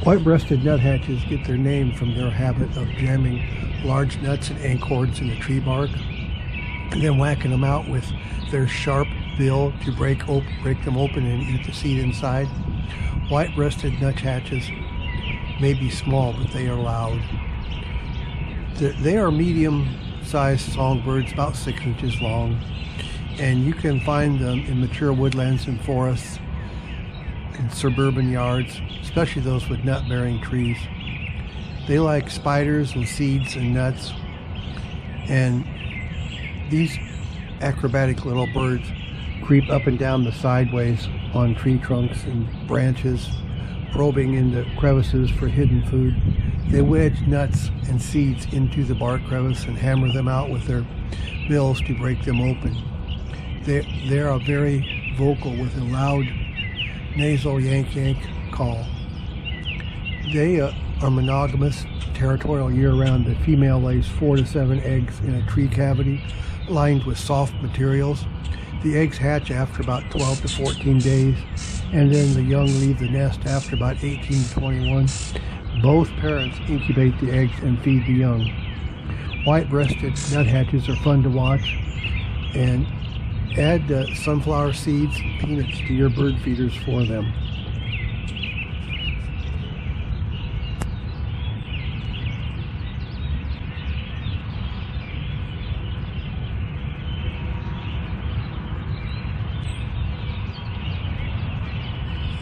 White-breasted nuthatches get their name from their habit of jamming large nuts and acorns in the tree bark and then whacking them out with their sharp bill to break them open and eat the seed inside. White-breasted nuthatches may be small, but they are loud. They are medium-sized songbirds, about 6 inches long, and you can find them in mature woodlands and forests, in suburban yards, especially those with nut-bearing trees. They like spiders and seeds and nuts, and these acrobatic little birds creep up and down the sideways on tree trunks and branches, probing into crevices for hidden food. They wedge nuts and seeds into the bark crevice and hammer them out with their bills to break them open. They are very vocal with a loud nasal yank-yank call. They are monogamous, territorial year-round. The female lays 4 to 7 eggs in a tree cavity lined with soft materials. The eggs hatch after about 12 to 14 days, and then the young leave the nest after about 18 to 21. Both parents incubate the eggs and feed the young. White-breasted nuthatches are fun to watch, and add sunflower seeds and peanuts to your bird feeders for them.